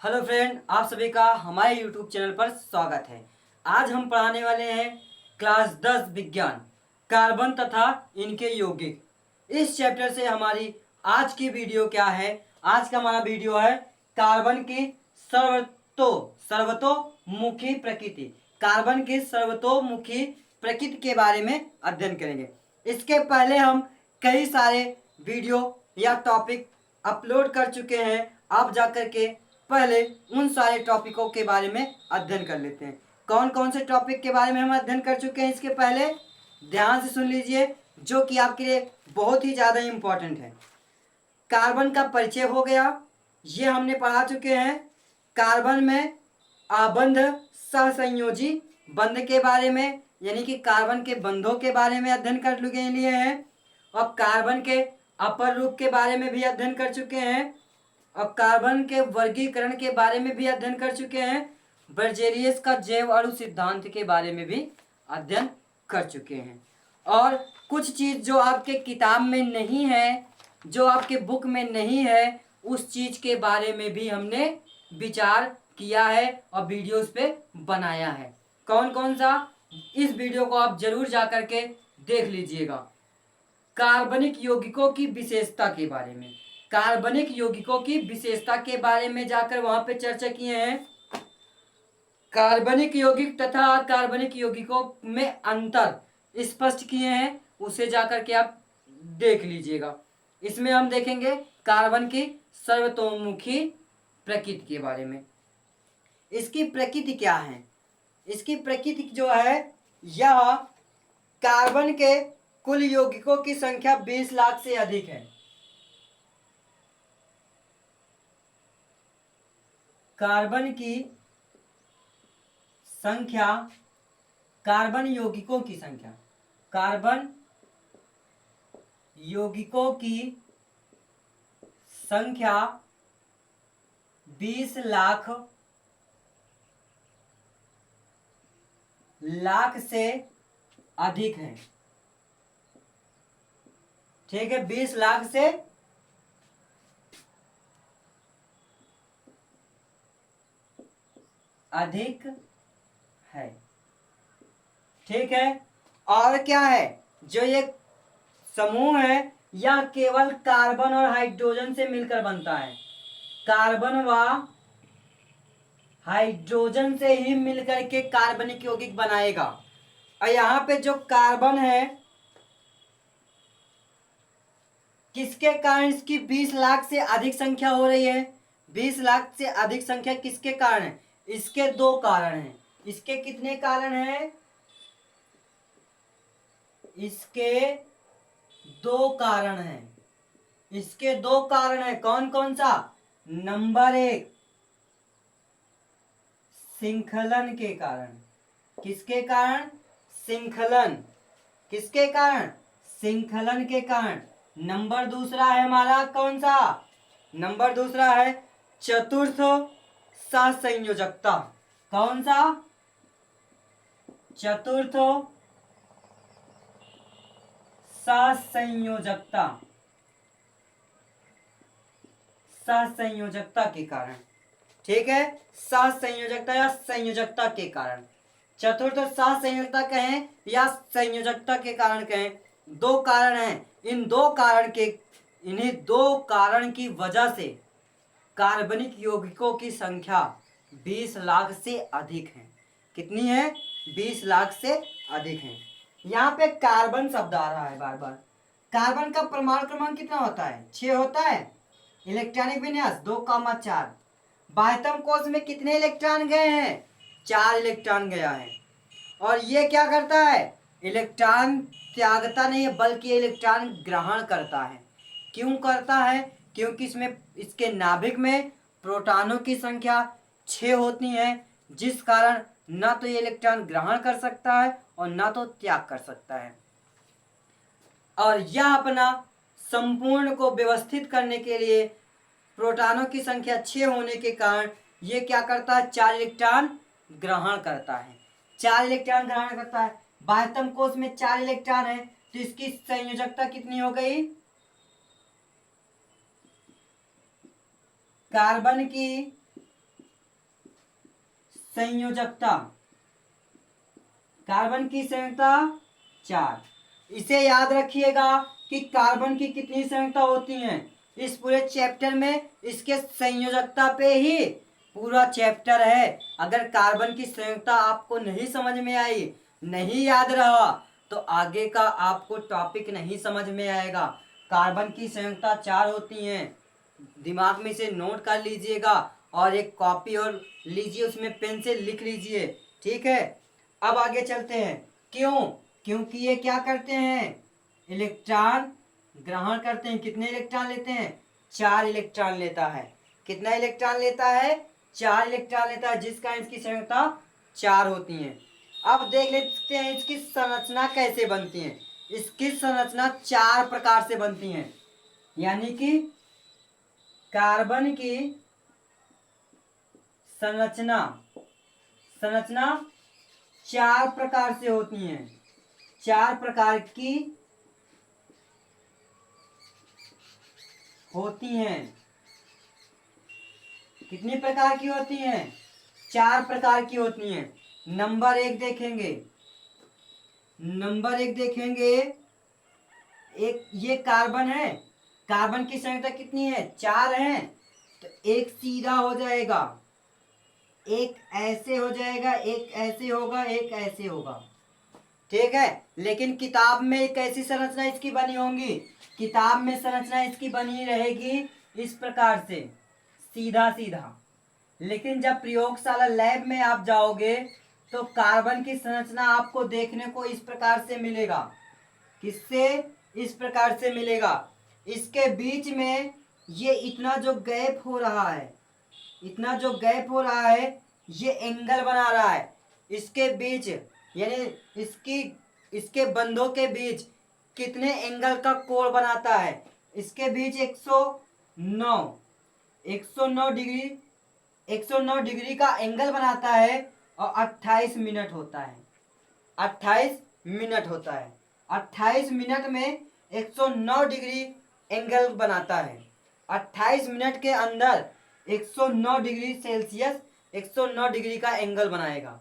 Hello friend, आप सभी का हमारे यूट्यूब चैनल पर स्वागत है। आज हम पढ़ाने वाले हैं क्लास 10 विज्ञान, कार्बन तथा इनके यौगिक। इस चैप्टर से हमारी आज की वीडियो क्या है? आज का हमारा वीडियो है कार्बन की सर्वतोमुखी प्रकृति। कार्बन की सर्वतोमुखी प्रकृति के बारे में अध्ययन करेंगे। इसके पहले हम कई सारे वीडियो या टॉपिक अपलोड कर चुके हैं। आप जाकर के पहले उन सारे टॉपिकों के बारे में अध्ययन कर लेते हैं। कौन कौन से टॉपिक के बारे में हम अध्ययन कर चुके हैं, इसके पहले ध्यान से सुन लीजिए, जो कि आपके लिए बहुत ही ज़्यादा इम्पोर्टेंट है। कार्बन का परिचय हो गया, ये हमने पढ़ा चुके हैं। कार्बन में आबंध सहसंयोजी बंध के बारे में, यानी कि कार्बन के बंधों के बारे में अध्ययन कर लिए हैं। और कार्बन के अपर रूप के बारे में भी अध्ययन कर चुके हैं और कार्बन के वर्गीकरण के बारे में भी अध्ययन कर चुके हैं। बर्जेलियस का जैव अणु सिद्धांत के बारे में भी अध्ययन कर चुके हैं। और कुछ चीज़ जो आपके किताब में नहीं है, जो आपके बुक में नहीं है, उस चीज़ के बारे में भी हमने विचार किया है और वीडियोस पे बनाया है। कौन कौन सा, इस वीडियो को आप जरूर जा करके देख लीजिएगा। कार्बनिक यौगिकों की विशेषता के बारे में, कार्बनिक यौगिकों की विशेषता के बारे में जाकर वहां पे चर्चा किए हैं। कार्बनिक यौगिक तथा अकार्बनिक यौगिकों में अंतर स्पष्ट किए हैं, उसे जाकर के आप देख लीजिएगा। इसमें हम देखेंगे कार्बन की सर्वतोमुखी प्रकृति के बारे में। इसकी प्रकृति क्या है? इसकी प्रकृति जो है, यह कार्बन के कुल यौगिकों की संख्या 20 लाख से अधिक है। कार्बन की संख्या, कार्बन यौगिकों की संख्या, कार्बन यौगिकों की संख्या 20 लाख से अधिक है। ठीक है, 20 लाख से अधिक है। ठीक है, और क्या है, जो ये समूह है यह केवल कार्बन और हाइड्रोजन से मिलकर बनता है। कार्बन व हाइड्रोजन से ही मिलकर के कार्बनिक यौगिक बनाएगा। और यहाँ पे जो कार्बन है, किसके कारण इसकी 20 लाख से अधिक संख्या हो रही है? 20 लाख से अधिक संख्या किसके कारण है? इसके दो कारण हैं। इसके कितने कारण हैं? इसके दो कारण हैं। इसके दो कारण हैं। कौन कौन सा? नंबर 1, श्रृंखलन के कारण। किसके कारण? श्रृंखलन। किसके कारण? श्रृंखलन के कारण। नंबर दूसरा है हमारा कौन सा? नंबर दूसरा है चतुर्थ सहसंयोजकता। कौन सा? चतुर्थ सहसंयोजकता। सहसंयोजकता के कारण। ठीक है, सहसंयोजकता या संयोजकता के कारण। चतुर्थ सहसंयोजकता कहें या संयोजकता के कारण कहें, दो कारण हैं। इन्हीं दो कारण की वजह से कार्बनिक यौगिकों की संख्या 20 लाख से अधिक है। कितनी है? 20 लाख से अधिक है। यहाँ पे कार्बन शब्द आ रहा है बार बार। कार्बन का परमाणु क्रमांक कितना होता है? 6 होता है। इलेक्ट्रॉनिक विन्यास 2,4। बाह्यतम कोश में कितने इलेक्ट्रॉन गए हैं? 4 इलेक्ट्रॉन गया है। और ये क्या करता है? इलेक्ट्रॉन त्यागता नहीं है, बल्कि इलेक्ट्रॉन ग्रहण करता है। क्यों करता है? क्योंकि इसके नाभिक में प्रोटॉनों की संख्या 6 होती है, जिस कारण ना तो ये इलेक्ट्रॉन ग्रहण कर सकता है और ना तो त्याग कर सकता है। और यह अपना संपूर्ण को व्यवस्थित करने के लिए प्रोटॉनों की संख्या 6 होने के कारण ये क्या करता है? 4 इलेक्ट्रॉन ग्रहण करता है। 4 इलेक्ट्रॉन ग्रहण करता है। बाह्यतम कोश में 4 इलेक्ट्रॉन है, तो इसकी संयोजकता कितनी हो गई? कार्बन की संयोजकता, कार्बन की संयोजकता 4। इसे याद रखिएगा कि कार्बन की कितनी संयोजकता होती हैं। इस पूरे चैप्टर में इसके संयोजकता पे ही पूरा चैप्टर है। अगर कार्बन की संयोजकता आपको नहीं समझ में आई, नहीं याद रहा, तो आगे का आपको टॉपिक नहीं समझ में आएगा। कार्बन की संयोजकता 4 होती हैं, दिमाग में से नोट कर लीजिएगा और एक कॉपी और लीजिए, उसमें पेन से लिख लीजिए, ठीक है। अब आगे चलते हैं। क्यों? क्योंकि ये क्या करते हैं, इलेक्ट्रॉन ग्रहण करते हैं। कितने इलेक्ट्रॉन लेते हैं, 4 इलेक्ट्रॉन लेता है। कितना इलेक्ट्रॉन लेता है, 4 इलेक्ट्रॉन लेता है, जिस कारण इसकी संयोजकता 4 होती है। अब देख लेते हैं इसकी संरचना कैसे बनती है। इसकी संरचना 4 प्रकार से बनती है, यानी कि कार्बन की संरचना 4 प्रकार से होती हैं। 4 प्रकार की होती हैं। कितनी प्रकार की होती हैं, 4 प्रकार की होती हैं। नंबर 1 देखेंगे, एक ये कार्बन है। कार्बन की संख्या कितनी है, 4 है, तो एक सीधा हो जाएगा, एक ऐसे हो जाएगा, एक ऐसे होगा, एक ऐसे होगा, ठीक है। लेकिन किताब में कैसी संरचना इसकी बनी होंगी, किताब में संरचना इसकी बनी रहेगी इस प्रकार से, सीधा सीधा। लेकिन जब प्रयोगशाला लैब में आप जाओगे तो कार्बन की संरचना आपको देखने को इस प्रकार से मिलेगा। किससे, इस प्रकार से मिलेगा। इसके बीच में ये इतना जो गैप हो रहा है, इतना जो गैप हो रहा है, ये एंगल बना रहा है इसके बीच, यानी इसके बंधों के बीच कितने एंगल का कोण बनाता है। इसके बीच 109 डिग्री का एंगल बनाता है और 28 मिनट होता है। 28 मिनट होता है। 28 मिनट में 109 डिग्री एंगल बनाता है। 28 मिनट के अंदर 109 डिग्री सेल्सियस 109 डिग्री का एंगल बनाएगा।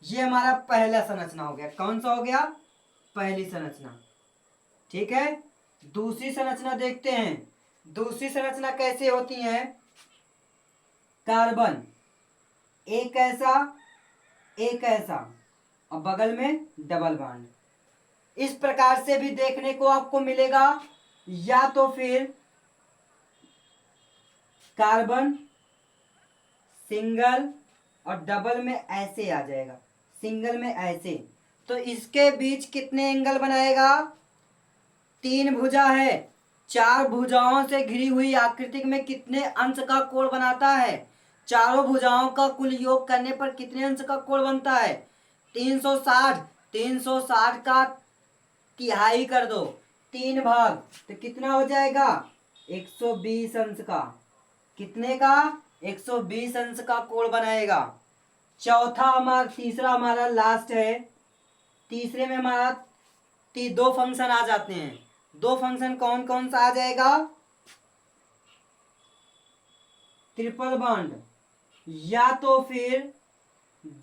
ये हमारा पहला संरचना हो गया। कौन सा हो गया, पहली संरचना, ठीक है। दूसरी संरचना देखते हैं। दूसरी संरचना कैसे होती है, कार्बन एक ऐसा और बगल में डबल बॉन्ड, इस प्रकार से भी देखने को आपको मिलेगा। या तो फिर कार्बन सिंगल और डबल में ऐसे आ जाएगा, सिंगल में ऐसे, तो इसके बीच कितने एंगल बनाएगा, 3 भुजा है, 4 भुजाओं से घिरी हुई आकृति में कितने अंश का कोण बनाता है, चारों भुजाओं का कुल योग करने पर कितने अंश का कोण बनता है, 360। 360 का तिहाई कर दो, 3 भाग, तो कितना हो जाएगा, 120 अंश का। कितने का, 120 अंश का कोण बनाएगा। तीसरा हमारा लास्ट है। तीसरे में हमारा 2 फंक्शन आ जाते हैं। 2 फंक्शन कौन कौन सा आ जाएगा, ट्रिपल बॉन्ड या तो फिर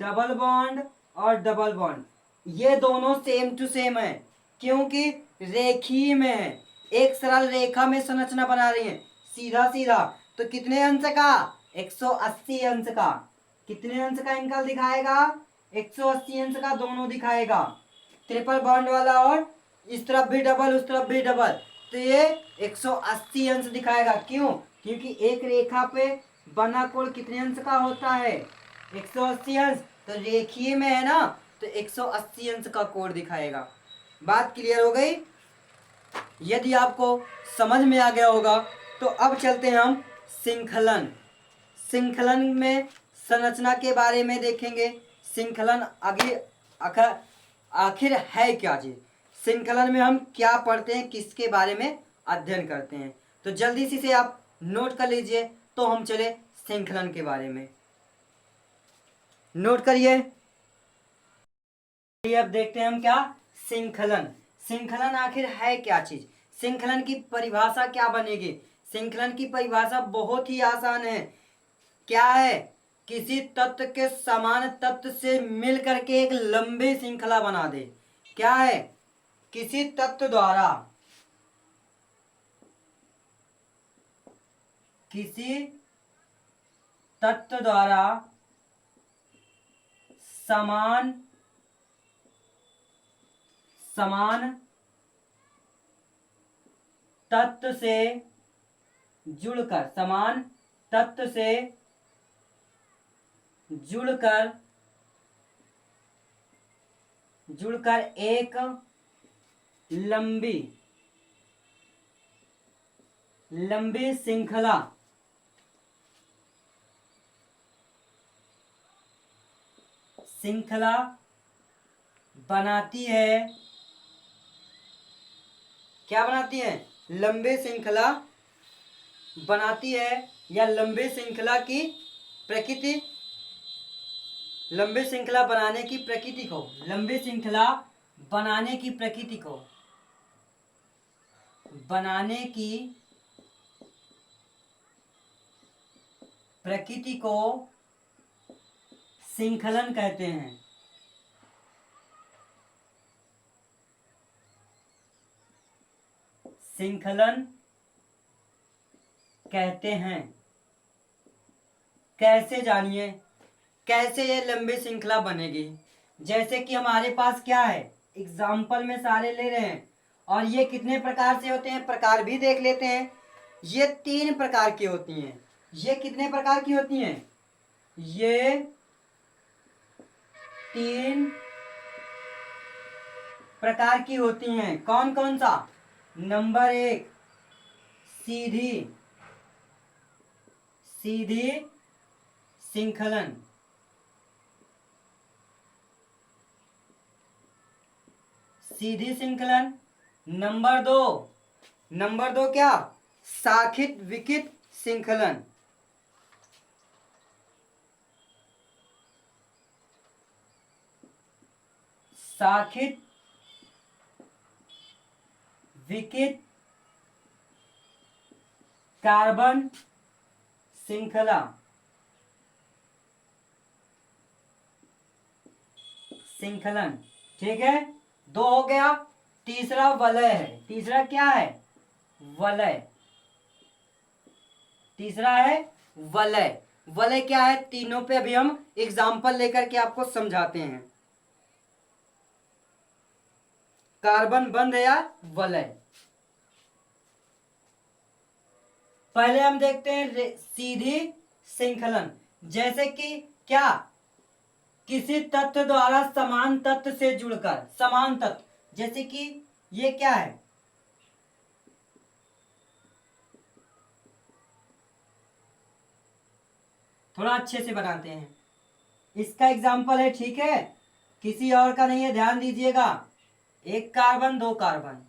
डबल बॉन्ड और डबल बॉन्ड। ये दोनों सेम टू सेम है, क्योंकि रेखीय में है, एक सरल रेखा में संरचना बना रही है, सीधा सीधा। तो कितने अंश का, 180 अंश का। कितने अंश का एंगल दिखाएगा, 180 अंश का दोनों दिखाएगा, ट्रिपल बॉन्ड वाला और इस तरफ भी डबल उस तरफ भी डबल, तो ये 180 अंश दिखाएगा। क्यों, क्योंकि एक रेखा पे बना कोण कितने अंश का होता है, 180 अंश, तो रेखीय में है ना, तो 180 अंश का कोण दिखाएगा। बात क्लियर हो गई। यदि आपको समझ में आ गया होगा तो अब चलते हैं हम श्रृंखलन। श्रृंखलन में संरचना के बारे में देखेंगे। श्रृंखलन आखिर है क्या चीज, श्रृंखलन में हम क्या पढ़ते हैं, किसके बारे में अध्ययन करते हैं, तो जल्दी से आप नोट कर लीजिए। तो हम चले श्रृंखलन के बारे में, नोट करिए। अब देखते हैं हम क्या, श्रृंखलन। श्रृंखलन आखिर है क्या चीज, श्रृंखलन की परिभाषा क्या बनेगी। श्रृंखलन की परिभाषा बहुत ही आसान है। क्या है, किसी तत्व के समान तत्व से मिल करके एक लंबी श्रृंखला बना दे। क्या है? किसी तत्व द्वारा किसी तत्व द्वारा समान समान तत्व से जुड़कर समान तत्व से जुड़कर जुड़कर एक लंबी लंबी श्रृंखला श्रृंखला बनाती है। क्या बनाती है? लंबी श्रृंखला बनाती है, या लंबी श्रृंखला की प्रकृति, लंबी श्रृंखला बनाने की प्रकृति को, लंबी श्रृंखला बनाने की प्रकृति को, बनाने की प्रकृति को श्रृंखलन कहते हैं। श्रृंखलन कहते हैं। कैसे जानिए कैसे ये लंबी श्रृंखला बनेगी। जैसे कि हमारे पास क्या है, एग्जाम्पल में सारे ले रहे हैं, और ये कितने प्रकार से होते हैं प्रकार भी देख लेते हैं। ये 3 प्रकार की होती हैं। ये कितने प्रकार की होती हैं? ये 3 प्रकार की होती हैं। कौन कौन सा? नंबर 1, सीधी सीधी श्रृंखलन। सीधी श्रृंखलन। नंबर 2 क्या? शाखित विकित श्रृंखलन। शाखित विकित कार्बन श्रृंखला। श्रृंखलन, ठीक है। 2 हो गया। तीसरा वलय है। तीसरा क्या है? वलय। तीसरा है वलय। वलय क्या है? तीनों पे अभी हम एग्जाम्पल लेकर के आपको समझाते हैं। कार्बन बंध या वलय। पहले हम देखते हैं सीधी श्रृंखलन। जैसे कि क्या? किसी तत्व द्वारा समान तत्व से जुड़कर, समान तत्व, जैसे कि ये क्या है? थोड़ा अच्छे से बनाते हैं। इसका एग्जाम्पल है, ठीक है, किसी और का नहीं है, ध्यान दीजिएगा। 1 कार्बन 2 कार्बन।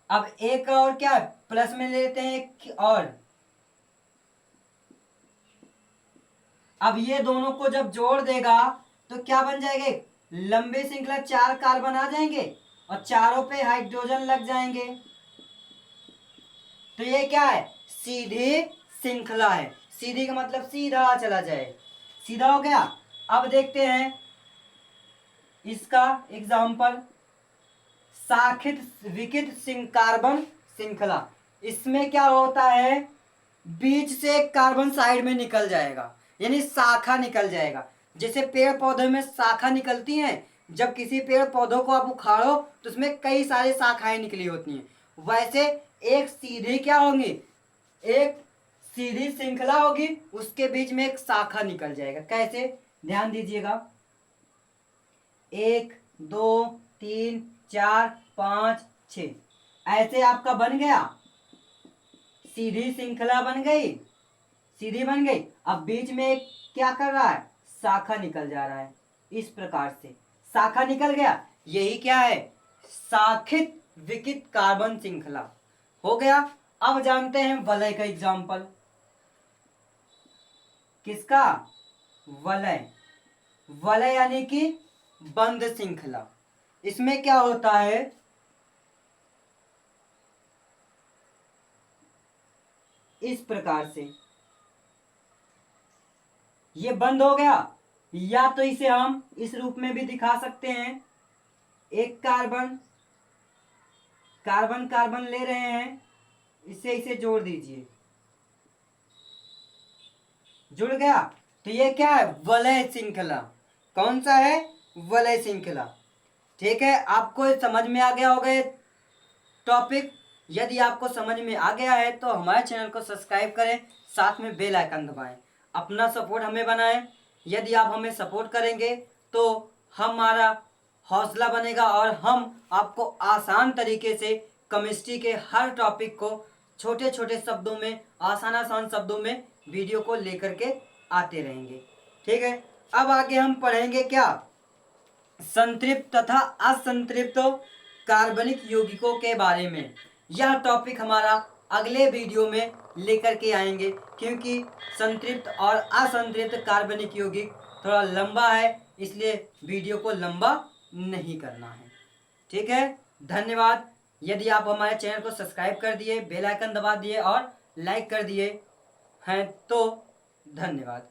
अब एक और क्या प्लस में लेते हैं, एक और। अब ये दोनों को जब जोड़ देगा तो क्या बन जाएगा? लंबी श्रृंखला, 4 कार्बन आ जाएंगे और चारों पे हाइड्रोजन लग जाएंगे। तो ये क्या है? सीधी श्रृंखला है। सीधी का मतलब सीधा चला जाए, सीधा हो गया। अब देखते हैं इसका एग्जाम्पल, शाखित विकित कार्बन श्रृंखला। इसमें क्या होता है? बीच से कार्बन साइड में निकल जाएगा, यानी शाखा निकल जाएगा। जैसे पेड़ पौधों में शाखा निकलती हैं, जब किसी पेड़ पौधों को आप उखाड़ो तो उसमें कई सारी शाखाएं निकली होती हैं। वैसे एक सीधी क्या होंगी? एक सीधी श्रृंखला होगी, उसके बीच में एक शाखा निकल जाएगा। कैसे? ध्यान दीजिएगा। 1 2 3 4 5 6 ऐसे आपका बन गया, सीधी श्रृंखला बन गई, सीधी बन गई। अब बीच में एक क्या कर रहा है? शाखा निकल जा रहा है। इस प्रकार से शाखा निकल गया। यही क्या है? शाखित विकित कार्बन श्रृंखला हो गया। अब जानते हैं वलय का एग्जाम्पल। किसका? वलय। वलय यानी कि बंद श्रृंखला। इसमें क्या होता है? इस प्रकार से ये बंद हो गया, या तो इसे हम इस रूप में भी दिखा सकते हैं, एक कार्बन कार्बन कार्बन ले रहे हैं, इसे जोड़ दीजिए, जुड़ गया। तो ये क्या है, वलय श्रृंखला। कौन सा है, वलय श्रृंखला। ठीक है, आपको समझ में आ गया होगा ये टॉपिक। यदि आपको समझ में आ गया है तो हमारे चैनल को सब्सक्राइब करें, साथ में बेल आइकन दबाएं, अपना सपोर्ट हमें बनाएं। यदि आप हमें सपोर्ट करेंगे तो हमारा हौसला बनेगा और हम आपको आसान तरीके से केमिस्ट्री के हर टॉपिक को छोटे छोटे शब्दों में, आसान आसान शब्दों में वीडियो को लेकर के आते रहेंगे। ठीक है, अब आगे हम पढ़ेंगे क्या, संतृप्त तथा असंतृप्त कार्बनिक यौगिकों के बारे में। यह टॉपिक हमारा अगले वीडियो में लेकर के आएंगे, क्योंकि संतृप्त और असंतृप्त कार्बनिक यौगिक थोड़ा लंबा है, इसलिए वीडियो को लंबा नहीं करना है। ठीक है, धन्यवाद। यदि आप हमारे चैनल को सब्सक्राइब कर दिए, बेल आइकन दबा दिए और लाइक कर दिए हैं तो धन्यवाद।